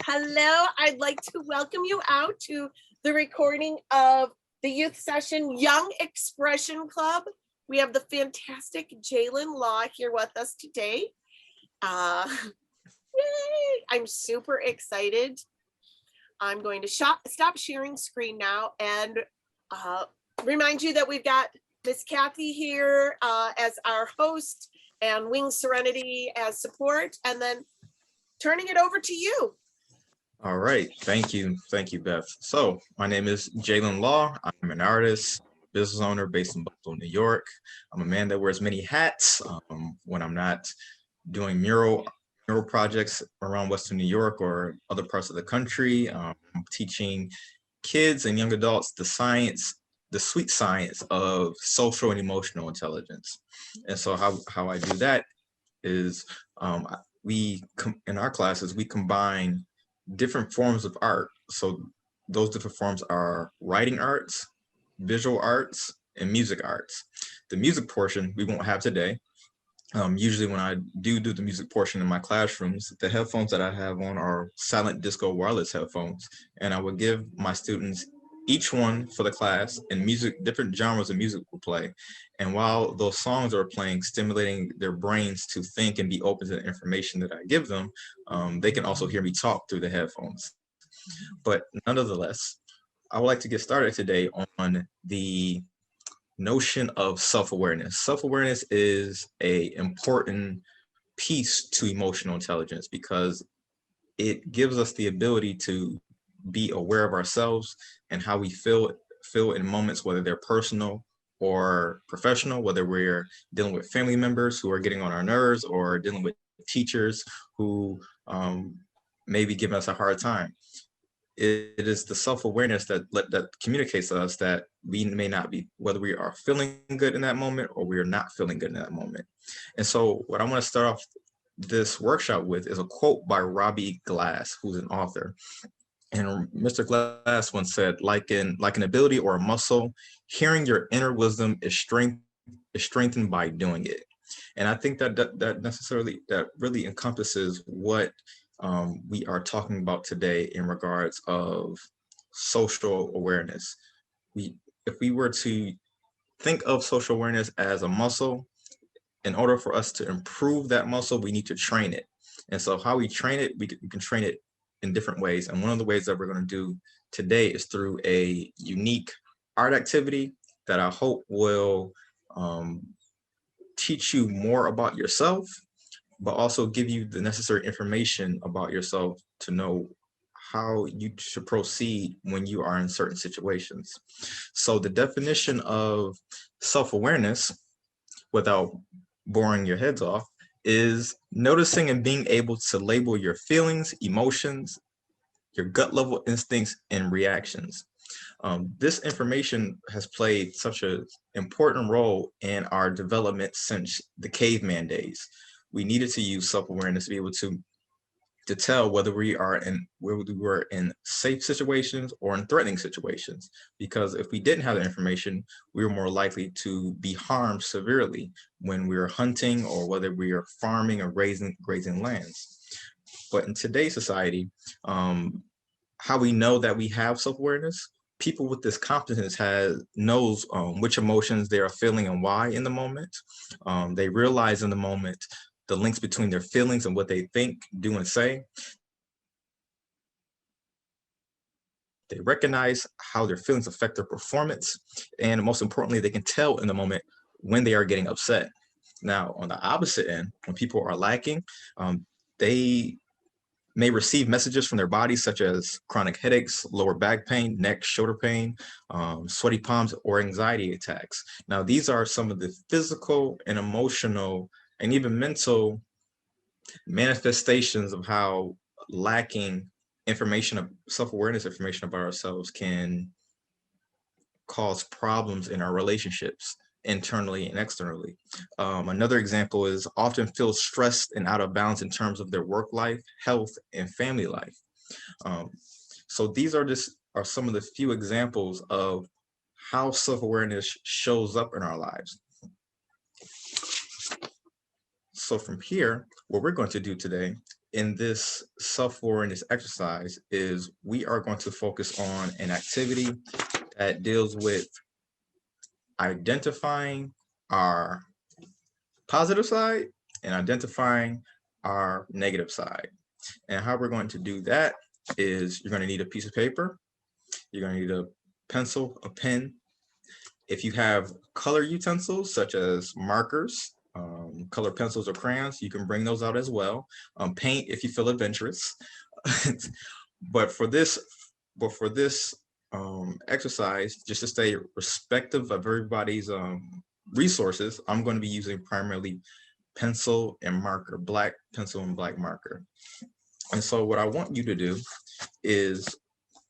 Hello, I'd like to welcome you out to the recording of the youth session Young Expression Club. We have the fantastic Jalen Law here with us today. Yay! I'm super excited. I'm going to stop sharing screen now and remind you that we've got Miss Kathy here as our host and Wing Serenity as support, and then turning it over to you. All right, thank you, Beth. So my name is Jalen Law. I'm an artist, business owner based in Buffalo, New York. I'm a man that wears many hats when I'm not doing mural projects around Western New York or other parts of the country. I'm teaching kids and young adults the sweet science of social and emotional intelligence. And so how I do that is in our classes, we combine different forms of art. So those different forms are writing arts, visual arts, and music arts. The music portion we won't have today. Usually when I do the music portion in my classrooms, the headphones that I have on are silent disco wireless headphones. And I would give my students each one for the class, and different genres of music will play. And while those songs are playing, stimulating their brains to think and be open to the information that I give them, they can also hear me talk through the headphones. But nonetheless, I would like to get started today on the notion of self-awareness. Self-awareness is an important piece to emotional intelligence because it gives us the ability to be aware of ourselves and how we feel in moments, whether they're personal or professional, whether we're dealing with family members who are getting on our nerves or dealing with teachers who may be giving us a hard time. It is the self-awareness that communicates to us that we may not be, whether we are feeling good in that moment or we are not feeling good in that moment. And so what I want to start off this workshop with is a quote by Robbie Glass, who's an author. And Mr. Glass once said, like an ability or a muscle, hearing your inner wisdom is strengthened by doing it. And I think that really encompasses what we are talking about today in regards of social awareness. If we were to think of social awareness as a muscle, in order for us to improve that muscle, we need to train it. And so how we train it, we can train it in different ways. And one of the ways that we're going to do today is through a unique art activity that I hope will teach you more about yourself, but also give you the necessary information about yourself to know how you should proceed when you are in certain situations. So the definition of self-awareness, without boring your heads off, is noticing and being able to label your feelings, emotions, your gut level instincts, and reactions. This information has played such an important role in our development since the caveman days. We needed to use self-awareness to be able to tell whether we were in safe situations or in threatening situations. Because if we didn't have the information, we were more likely to be harmed severely when we were hunting or whether we are farming or grazing lands. But in today's society, how we know that we have self-awareness, people with this competence knows which emotions they are feeling and why in the moment. They realize in the moment the links between their feelings and what they think, do, and say. They recognize how their feelings affect their performance. And most importantly, they can tell in the moment when they are getting upset. Now, on the opposite end, when people are lacking, they may receive messages from their bodies such as chronic headaches, lower back pain, neck, shoulder pain, sweaty palms, or anxiety attacks. Now, these are some of the physical and emotional and even mental manifestations of how lacking self-awareness information about ourselves can cause problems in our relationships internally and externally. Another example is often feel stressed and out of balance in terms of their work life, health, and family life. So these are some of the few examples of how self-awareness shows up in our lives. So from here, what we're going to do today in this software, in this exercise, is we are going to focus on an activity that deals with identifying our positive side and identifying our negative side. And how we're going to do that is you're going to need a piece of paper, you're going to need a pencil, a pen. If you have color utensils such as markers, color pencils or crayons, you can bring those out as well. Paint if you feel adventurous. but for this exercise, just to stay respective of everybody's resources, I'm going to be using primarily pencil and marker, black pencil and black marker. And so what I want you to do is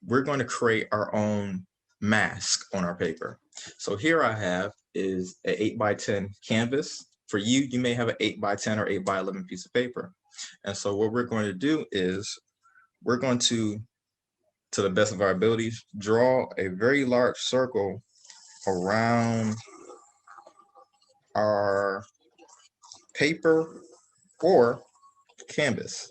we're going to create our own mask on our paper. So here I have is an 8x10 canvas. For you, you may have an 8x10 or 8x11 piece of paper. And so what we're going to do is we're going to the best of our abilities, draw a very large circle around our paper or canvas.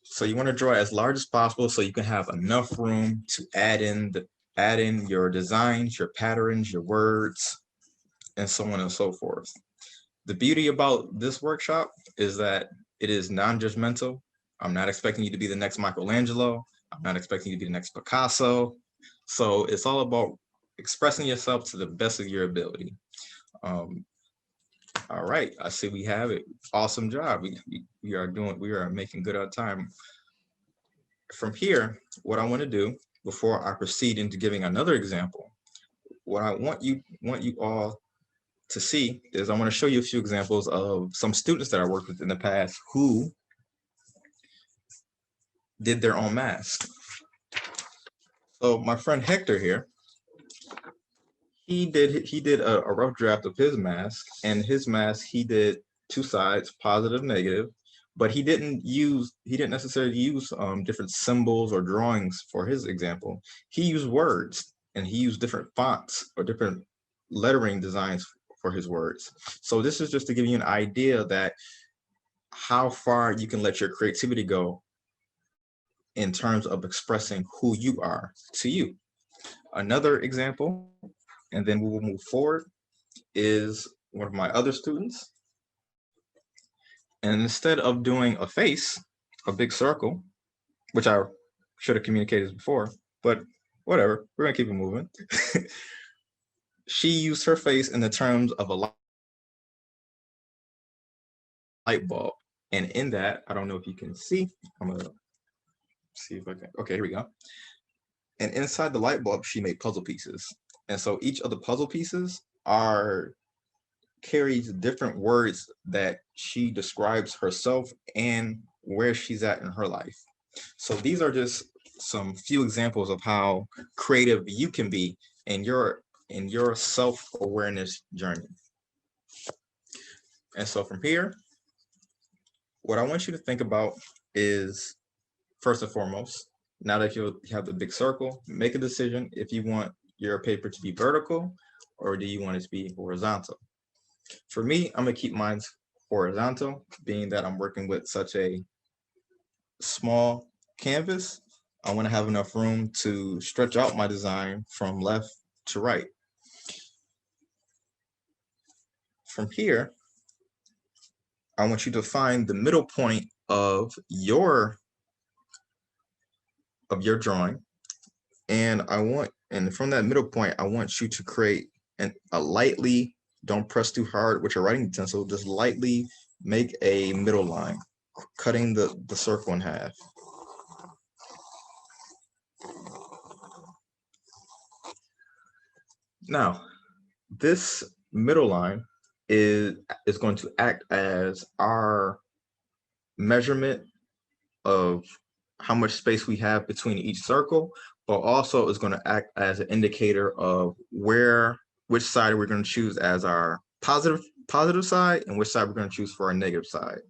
So you want to draw as large as possible so you can have enough room to add in your designs, your patterns, your words, and so on and so forth. The beauty about this workshop is that it is non-judgmental. I'm not expecting you to be the next Michelangelo. I'm not expecting you to be the next Picasso. So it's all about expressing yourself to the best of your ability. All right, I see we have it. Awesome job. We are making good on time. From here, what I want to do before I proceed into giving another example, what I want you all to see is I want to show you a few examples of some students that I worked with in the past who did their own mask. So my friend Hector here, he did a rough draft of his mask, and his mask he did two sides, positive, negative, but he didn't necessarily use different symbols or drawings for his example. He used words, and he used different fonts or different lettering designs for his words. So this is just to give you an idea that how far you can let your creativity go in terms of expressing who you are to you. Another example, and then we will move forward, is one of my other students. And instead of doing a face, a big circle, which I should have communicated before, but whatever, we're gonna keep it moving. She used her face in the terms of a light bulb. And in that, I don't know if you can see, I'm gonna see if I can, okay, here we go. And inside the light bulb, she made puzzle pieces. And so each of the puzzle pieces carries different words that she describes herself and where she's at in her life. So these are just some few examples of how creative you can be in your self-awareness journey. And so from here, what I want you to think about is, first and foremost, now that you have the big circle, make a decision if you want your paper to be vertical or do you want it to be horizontal. For me, I'm gonna keep mine horizontal, being that I'm working with such a small canvas. I want to have enough room to stretch out my design from left to right. From here, I want you to find the middle point of your drawing, and from that middle point, I want you to create a lightly, don't press too hard with your writing utensil, just lightly make a middle line, cutting the circle in half. Now, this middle line is going to act as our measurement of how much space we have between each circle, but also is going to act as an indicator of which side we're going to choose as our positive side and which side we're going to choose for our negative side.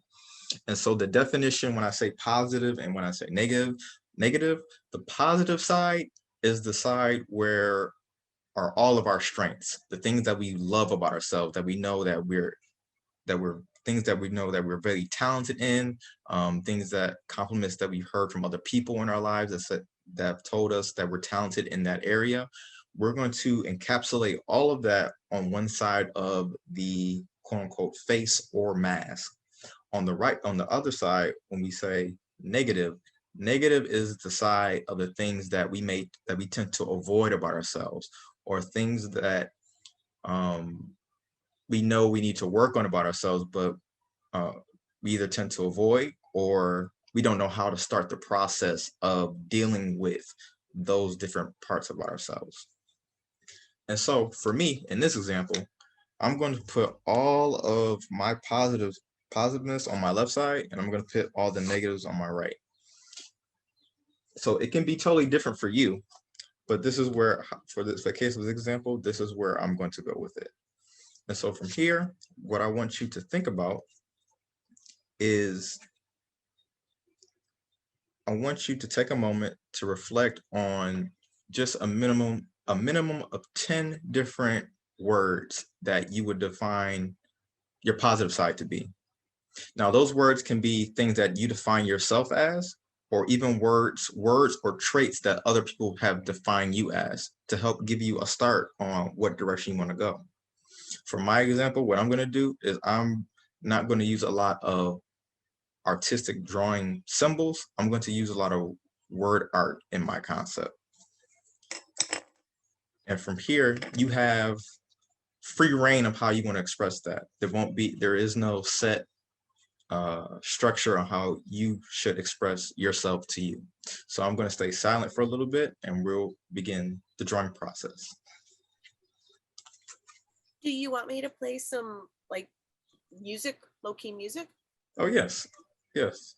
And so the definition, when I say positive and when I say negative, the positive side is the side where are all of our strengths, the things that we love about ourselves, that we know that things that we know that we're very talented in, things that compliments that we've heard from other people in our lives that have told us that we're talented in that area. We're going to encapsulate all of that on one side of the quote unquote face or mask. On the other side, when we say negative, negative is the side of the things that we tend to avoid about ourselves, or things that we know we need to work on about ourselves, but we either tend to avoid, or we don't know how to start the process of dealing with those different parts of ourselves. And so for me, in this example, I'm going to put all of my positiveness on my left side, and I'm going to put all the negatives on my right. So it can be totally different for you, but this is where, for the case of this example, this is where I'm going to go with it. And so from here, what I want you to think about is, I want you to take a moment to reflect on just a minimum of 10 different words that you would define your positive side to be. Now, those words can be things that you define yourself as, or even words or traits that other people have defined you as, to help give you a start on what direction you want to go. For my example, what I'm going to do is I'm not going to use a lot of artistic drawing symbols. I'm going to use a lot of word art in my concept. And from here, you have free reign of how you want to express that. There is no set structure on how you should express yourself to you. So I'm going to stay silent for a little bit, and we'll begin the drawing process. Do you want me to play some like music, low-key music? Oh, yes. Yes.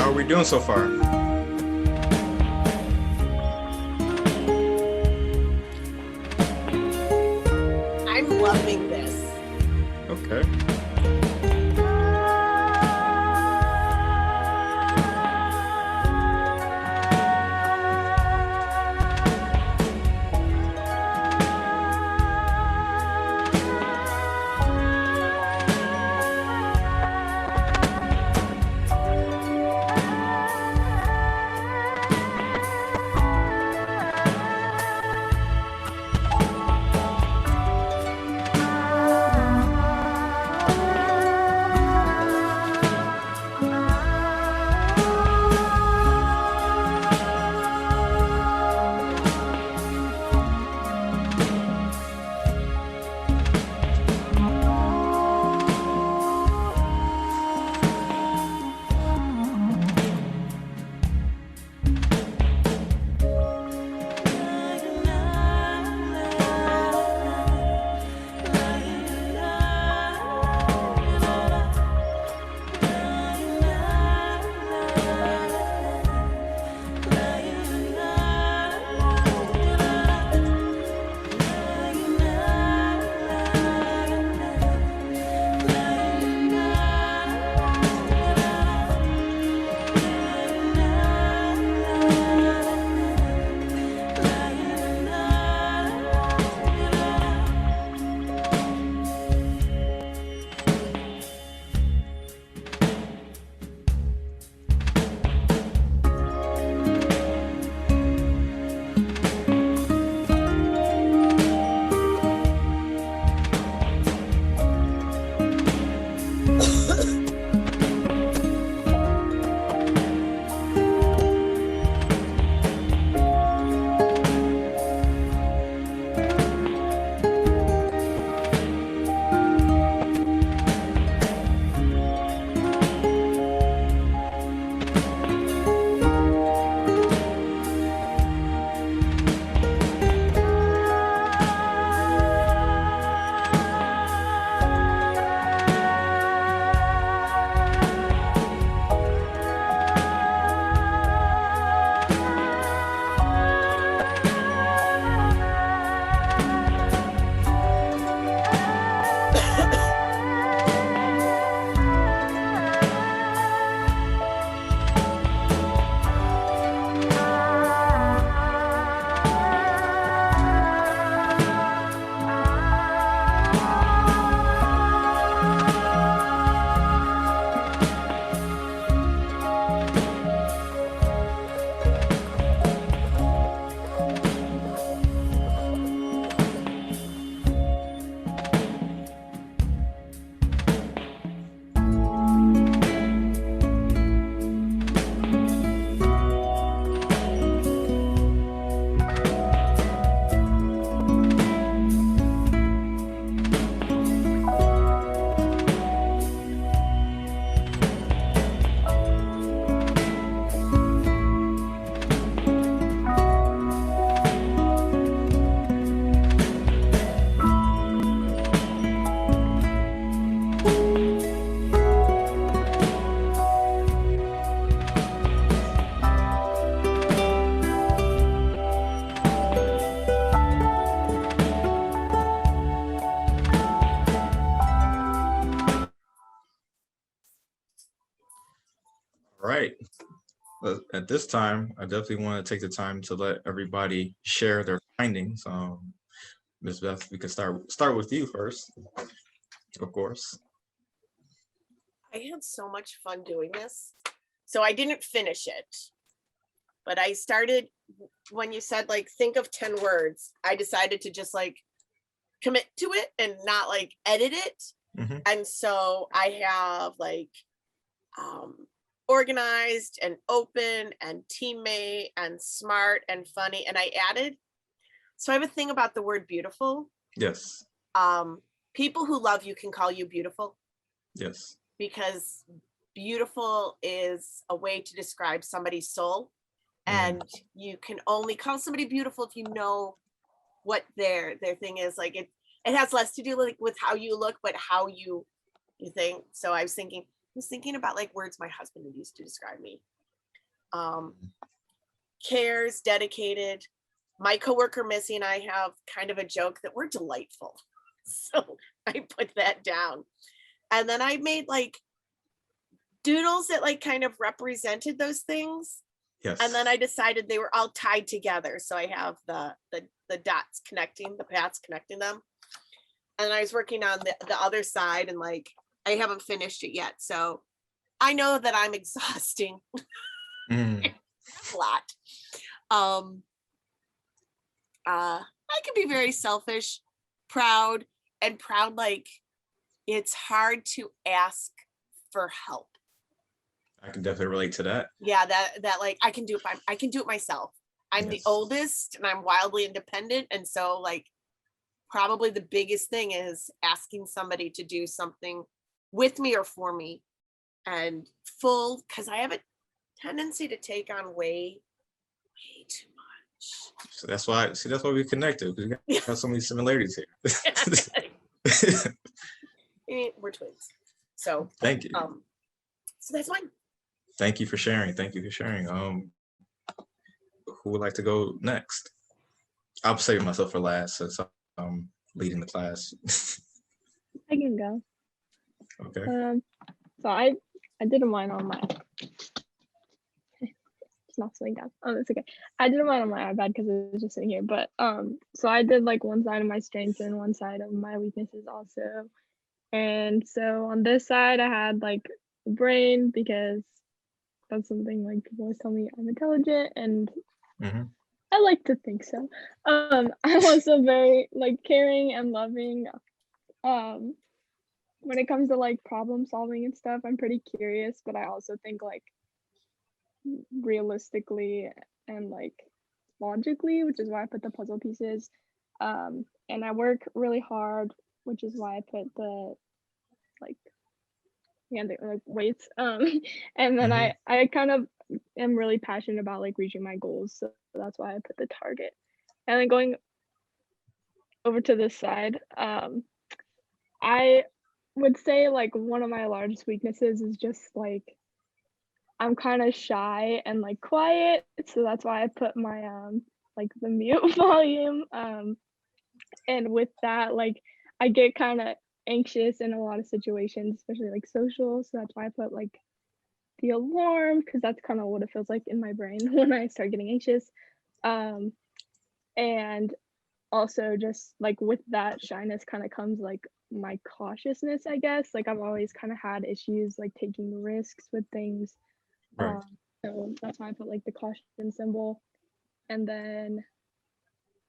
How are we doing so far? I'm loving this. Okay. Right. At this time, I definitely want to take the time to let everybody share their findings. Ms. Beth, we can start with you first, of course. I had so much fun doing this. So I didn't finish it, but I started when you said like think of 10 words. I decided to just like commit to it and not like edit it. Mhm. And so I have like organized and open and teammate and smart and funny. And I added, so I have a thing about the word beautiful. Yes. People who love you can call you beautiful Yes. because beautiful is a way to describe somebody's soul. And you can only call somebody beautiful if you know what their thing is. Like it has less to do with how you look, but how you think. So I was thinking about like words my husband would use to describe me. cares, dedicated. My coworker Missy and I have kind of a joke that we're delightful. So I put that down. And then I made like doodles that like kind of represented those things. Yes. And then I decided they were all tied together. So I have the dots connecting, the paths connecting them. And I was working on the other side and like, I haven't finished it yet. So I know that I'm exhausting a lot. I can be very selfish, proud, and proud. Like it's hard to ask for help. I can definitely relate to that. Yeah, that like I can do it myself. I'm the oldest and I'm wildly independent. And so like probably the biggest thing is asking somebody to do something with me or for me and full, because I have a tendency to take on way too much. So that's why we connected, because we got so many similarities here. We're twins. So thank you. So that's mine. Thank you for sharing. Who would like to go next? I'll save myself for last since I'm leading the class. I can go. Okay. So I did mine on my. It's not sitting down. Oh, that's okay. I did mine on my iPad because it was just sitting here. But so I did like one side of my strengths and one side of my weaknesses also. And so on this side, I had like the brain because that's something like people always tell me I'm intelligent and I like to think so. I'm also very like caring and loving. When it comes to like problem solving and stuff, I'm pretty curious, but I also think like realistically and like logically, which is why I put the puzzle pieces. And I work really hard, which is why I put the like weights. And then I kind of am really passionate about like reaching my goals, so that's why I put the target. And then going over to this side, I would say like one of my largest weaknesses is just like I'm kind of shy and like quiet, so that's why I put my like the mute volume. And with that, like I get kind of anxious in a lot of situations, especially like social, so that's why I put like the alarm, because that's kind of what it feels like in my brain when I start getting anxious. And also just like with that shyness kind of comes like my cautiousness, I guess. Like I've always kind of had issues like taking risks with things. Right. So that's why I put like the caution symbol. And then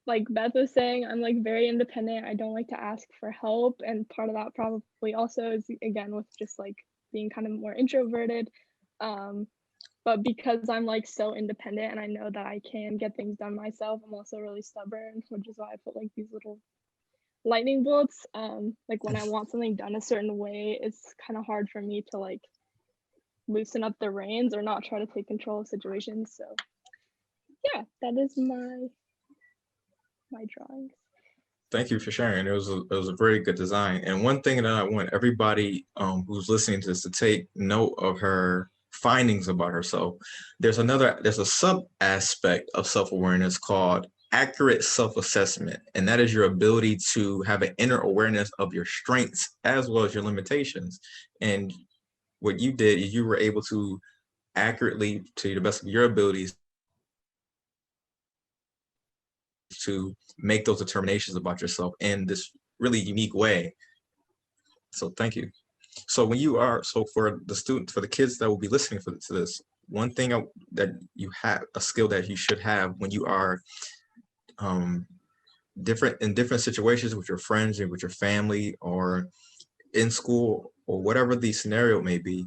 like Beth was saying, I'm like very independent. I don't like to ask for help. And part of that probably also is again with just like being kind of more introverted. But because I'm like so independent and I know that I can get things done myself, I'm also really stubborn, which is why I put like these little lightning bolts. Like when I want something done a certain way, it's kind of hard for me to like loosen up the reins or not try to take control of situations. So yeah, that is my drawings. Thank you for sharing. It was a very good design. And one thing that I want everybody who's listening to this to take note of her findings about herself. There's a sub aspect of self-awareness called accurate self-assessment, and that is your ability to have an inner awareness of your strengths as well as your limitations. And what you did is you were able to accurately, to the best of your abilities, to make those determinations about yourself in this really unique way. So thank you. So for the kids that will be listening to this, one thing that you have, a skill that you should have when you are in different situations with your friends and with your family or in school or whatever the scenario may be,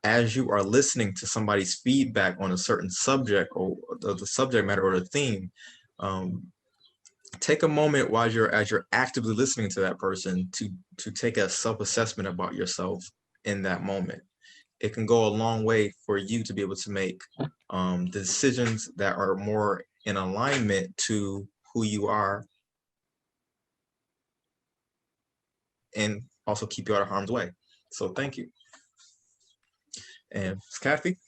as you are listening to somebody's feedback on a certain subject or the subject matter or the theme, take a moment as you're actively listening to that person to take a self-assessment about yourself in that moment. It can go a long way for you to be able to make decisions that are more in alignment to who you are and also keep you out of harm's way. So thank you. And Kathy?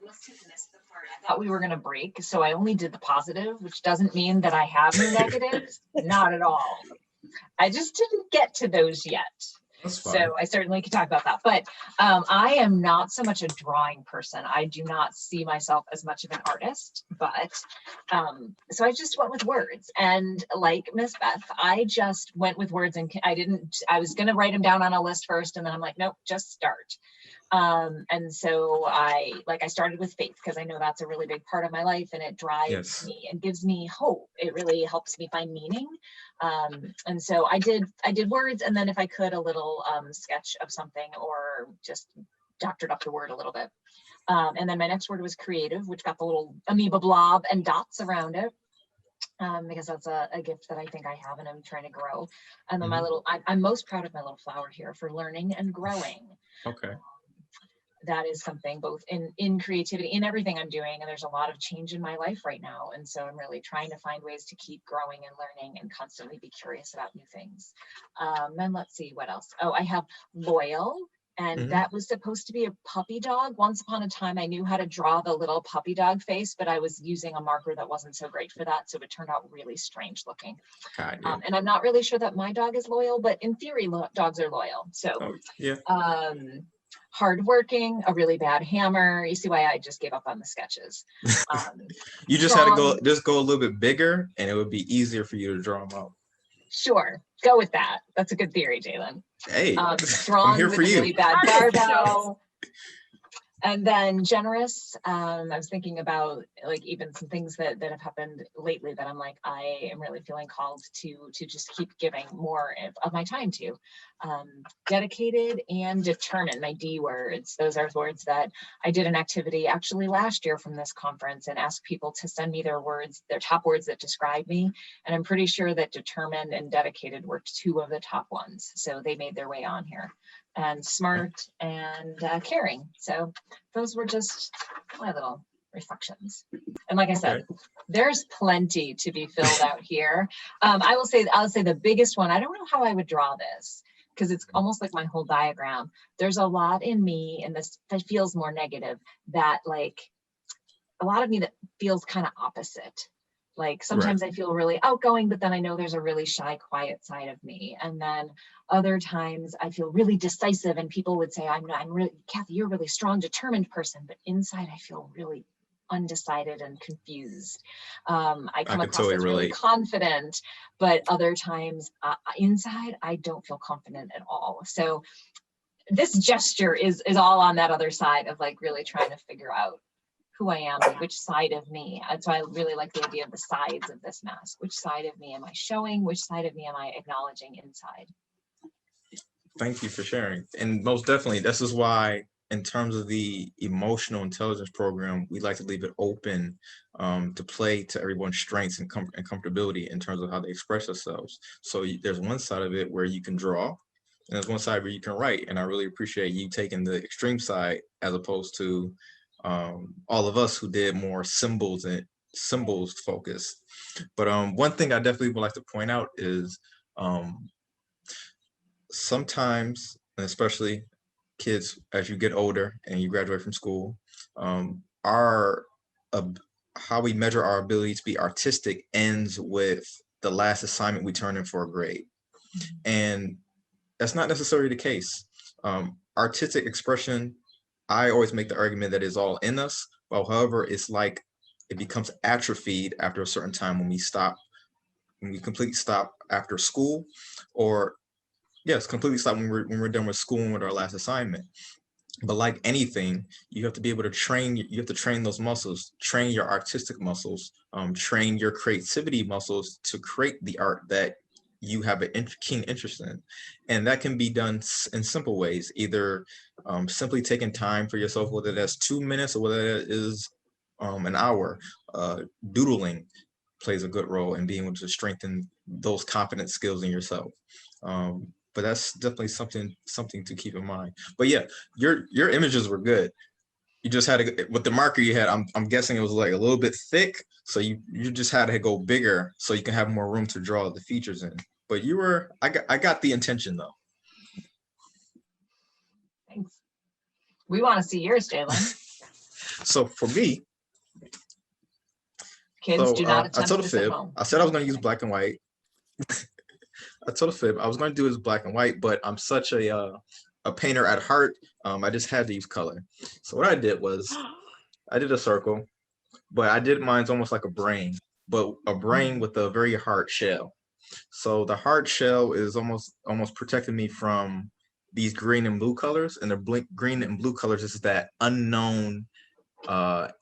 I thought we were going to break, so I only did the positive, which doesn't mean that I have no negatives. Not at all. I just didn't get to those yet. That's fine. So I certainly could talk about that, but I am not so much a drawing person. I do not see myself as much of an artist, but so I just went with words. And like Miss Beth, I just went with words, and I was going to write them down on a list first, and then I'm like, nope, just start. And so I started with faith, because I know that's a really big part of my life, and it drives me and gives me hope. It really helps me find meaning. And so I did words, and then if I could, a little sketch of something, or just doctored up the word a little bit. And then my next word was creative, which got the little amoeba blob and dots around it. Because that's a gift that I think I have and I'm trying to grow. And then I'm most proud of my little flower here for learning and growing. Okay. That is something both in creativity, in everything I'm doing. And there's a lot of change in my life right now. And so I'm really trying to find ways to keep growing and learning and constantly be curious about new things. Then let's see what else. Oh, I have loyal. And that was supposed to be a puppy dog. Once upon a time, I knew how to draw the little puppy dog face, but I was using a marker that wasn't so great for that. So it turned out really strange looking. And I'm not really sure that my dog is loyal, but in theory, dogs are loyal. So hardworking, a really bad hammer. You see why I just gave up on the sketches. You just had to go a little bit bigger, and it would be easier for you to draw them out. Sure, go with that. That's a good theory, Jalen. Hey, strong I'm here with for a you. really bad barbell. And then generous, I was thinking about like even some things that have happened lately that I'm like, I am really feeling called to just keep giving more of my time to. Dedicated and determined, my D words. Those are words that I did an activity actually last year from this conference and asked people to send me their top words that describe me. And I'm pretty sure that determined and dedicated were two of the top ones. So they made their way on here. And smart and caring. So those were just my little reflections. And like I said, there's plenty to be filled out here. I'll say the biggest one, I don't know how I would draw this because it's almost like my whole diagram. There's a lot in me, and this that feels more negative, that like a lot of me that feels kind of opposite. Like sometimes I feel really outgoing, but then I know there's a really shy, quiet side of me. And then other times I feel really decisive, and people would say, I'm really, Kathy, you're a really strong, determined person, but inside I feel really undecided and confused. I come across as really confident, but other times inside I don't feel confident at all. So this gesture is all on that other side of like really trying to figure out who I am, which side of me. And so I really like the idea of the sides of this mask. Which side of me am I showing? Which side of me am I acknowledging inside? Thank you for sharing. And most definitely, this is why in terms of the emotional intelligence program, we like to leave it open to play to everyone's strengths and comfortability in terms of how they express themselves. So there's one side of it where you can draw, and there's one side where you can write. And I really appreciate you taking the extreme side as opposed to all of us who did more symbols focused. But one thing I definitely would like to point out is sometimes, and especially kids, as you get older and you graduate from school, how we measure our ability to be artistic ends with the last assignment we turn in for a grade. And that's not necessarily the case. Artistic expression, I always make the argument that is all in us, but however, it's like it becomes atrophied after a certain time when we completely stop after school, or yes, completely stop when we're done with school and with our last assignment. But like anything, you have to be able to train those muscles, train your artistic muscles, train your creativity muscles to create the art that you have a keen interest in. And that can be done in simple ways, either simply taking time for yourself, whether that's 2 minutes or whether it is an hour. Doodling plays a good role in being able to strengthen those confidence skills in yourself. But that's definitely something to keep in mind. But yeah, your images were good. You just had to, with the marker you had, I'm guessing it was like a little bit thick, so you just had to go bigger so you can have more room to draw the features in. But I got the intention though. Thanks. We want to see yours, Jalen. So for me, Kids, do not I attempt told a this at fib. home. I said I was going to use black and white. I told a fib. I was going to do this black and white, but I'm such a painter at heart. I just had to use color. So what I did was I did a circle, but I did mine's almost like a brain, but a brain with a very hard shell. So the hard shell is almost protecting me from these green and blue colors, and the green and blue colors is that unknown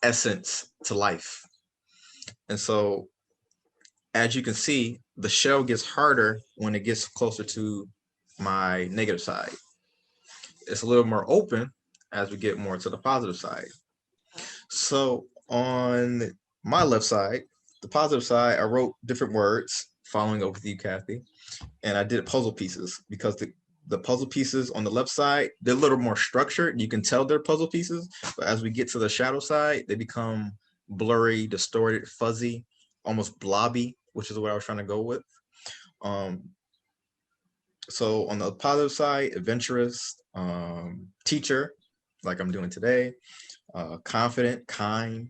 essence to life. And so, as you can see, the shell gets harder when it gets closer to my negative side. It's a little more open as we get more to the positive side. So on my left side, the positive side, I wrote different words following up with you, Kathy, and I did puzzle pieces because the puzzle pieces on the left side, they're a little more structured. You can tell they're puzzle pieces, but as we get to the shadow side, they become blurry, distorted, fuzzy, almost blobby, which is what I was trying to go with. So on the positive side, adventurous, teacher, like I'm doing today, confident, kind,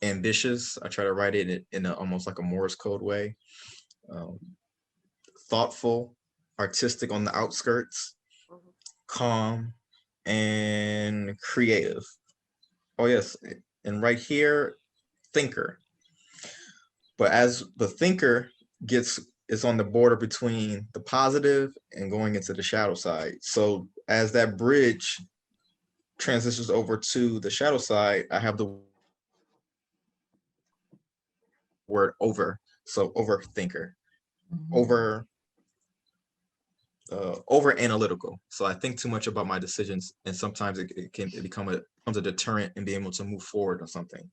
ambitious. I try to write it in almost like a Morse code way. Thoughtful, artistic on the outskirts, calm, and creative. Oh yes, and right here, thinker. But as the thinker is on the border between the positive and going into the shadow side. So as that bridge transitions over to the shadow side, I have the word over. So overthinker, over analytical. So I think too much about my decisions, and sometimes it becomes a deterrent in being able to move forward on something.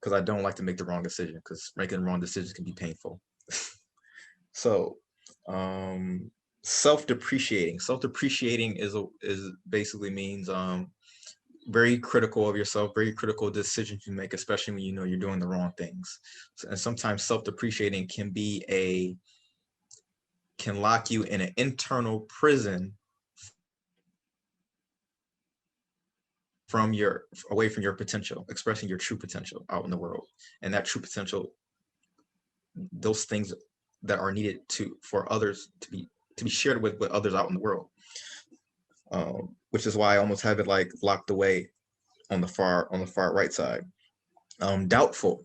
Because I don't like to make the wrong decision, because making wrong decisions can be painful. So self-depreciating. Self-depreciating is basically means very critical of yourself, very critical of decisions you make, especially when you know you're doing the wrong things. And sometimes self-depreciating can lock you in an internal prison away from your potential, expressing your true potential out in the world. And that true potential, those things that are needed for others to be shared with others out in the world. Which is why I almost have it like locked away on the far right side. Doubtful.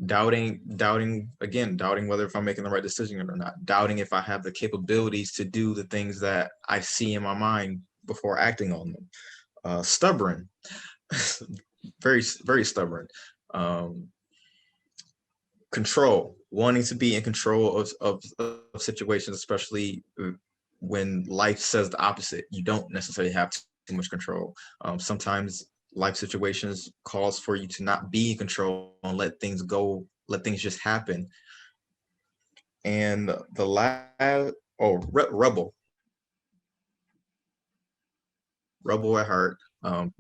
Doubting whether if I'm making the right decision or not, doubting if I have the capabilities to do the things that I see in my mind before acting on them. Stubborn, very, very stubborn. Control, wanting to be in control of situations, especially when life says the opposite. You don't necessarily have too much control. Sometimes life situations calls for you to not be in control and let things go, let things just happen. And the last, rebel at heart.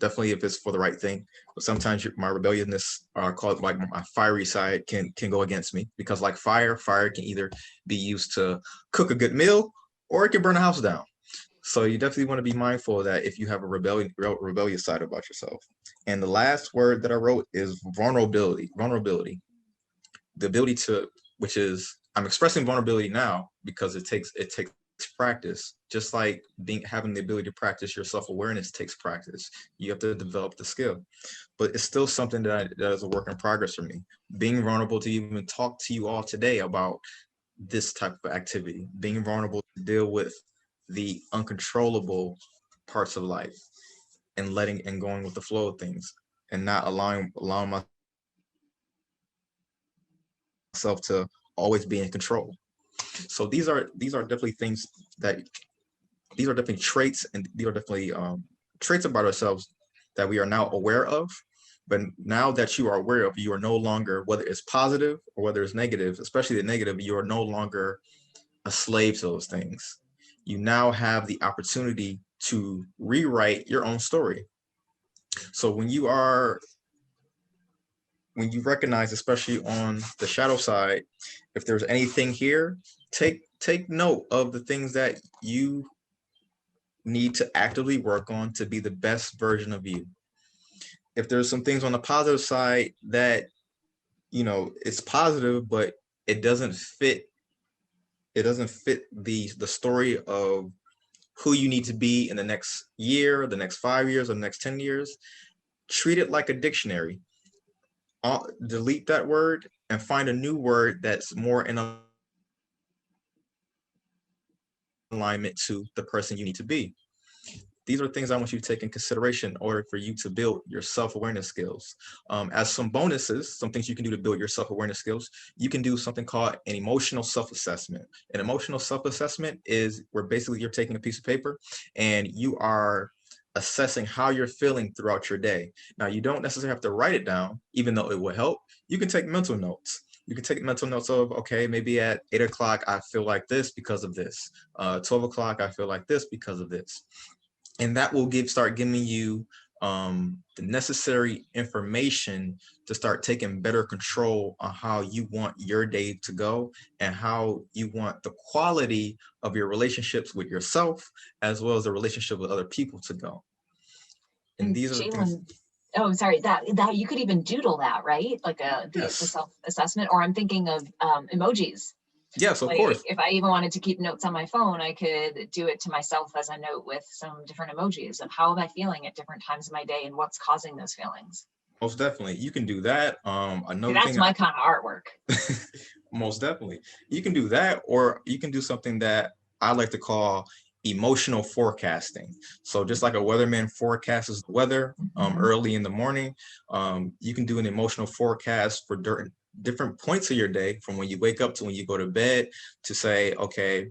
Definitely if it's for the right thing. But sometimes my rebelliousness, called like my fiery side, can go against me, because like fire can either be used to cook a good meal, or it can burn a house down. So you definitely want to be mindful of that if you have a rebellious side about yourself. And the last word that I wrote is vulnerability. Vulnerability, the ability to, which is, I'm expressing vulnerability now because it takes practice. Just like having the ability to practice your self-awareness takes practice. You have to develop the skill, but it's still something that is a work in progress for me. Being vulnerable to even talk to you all today about this type of activity, being vulnerable to deal with the uncontrollable parts of life, and going with the flow of things, and not allowing myself to always be in control. So these are definitely things that these are definitely traits, and these are definitely traits about ourselves that we are now aware of. But now that you are aware of, you are no longer, whether it's positive or whether it's negative, especially the negative, you are no longer a slave to those things. You now have the opportunity to rewrite your own story. So when you recognize, especially on the shadow side, if there's anything here, take note of the things that you need to actively work on to be the best version of you. if there's some things on the positive side that, it's positive, but it doesn't fit, the story of who you need to be in the next year, the next 5 years, or the next 10 years, treat it like a dictionary. Delete that word and find a new word that's more in alignment to the person you need to be. These are things I want you to take in consideration in order for you to build your self-awareness skills. As some bonuses, some things you can do to build your self-awareness skills, you can do something called an emotional self-assessment. An emotional self-assessment is where basically you're taking a piece of paper and you are assessing how you're feeling throughout your day. Now, you don't necessarily have to write it down, even though it will help. You can take mental notes. You can take mental notes of, okay, maybe at 8 o'clock, I feel like this because of this. 12 o'clock, I feel like this because of this. And that will start giving you the necessary information to start taking better control on how you want your day to go and how you want the quality of your relationships with yourself as well as the relationship with other people to go. And these are the things. Jalen, oh, sorry, that you could even doodle that, right? Like the Yes. self-assessment, or I'm thinking of emojis. Yes, of Like, course. if I even wanted to keep notes on my phone, I could do it to myself as a note with some different emojis of how am I feeling at different times of my day and what's causing those feelings. Most definitely. You can do that. Another That's thing my kind of artwork. most definitely. You can do that, or you can do something that I like to call emotional forecasting. So just like a weatherman forecasts the weather early in the morning, you can do an emotional forecast for different points of your day, from when you wake up to when you go to bed, to say, okay,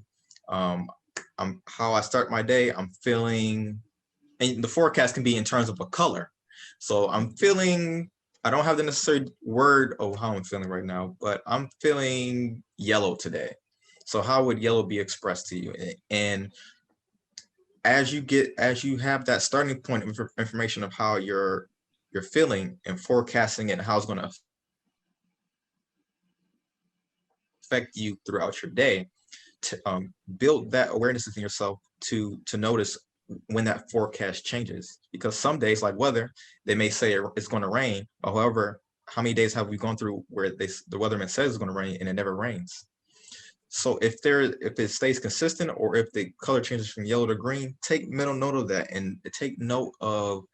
how I start my day, I'm feeling, and the forecast can be in terms of a color. So I'm feeling, I don't have the necessary word of how I'm feeling right now, but I'm feeling yellow today. So how would yellow be expressed to you? And as you have that starting point of information of how you're feeling and forecasting it and how it's going to affect you throughout your day, to build that awareness within yourself to notice when that forecast changes. Because some days, like weather, they may say it's going to rain. However, how many days have we gone through where the weatherman says it's going to rain and it never rains? So if it stays consistent, or if the color changes from yellow to green, take mental note of that and take note of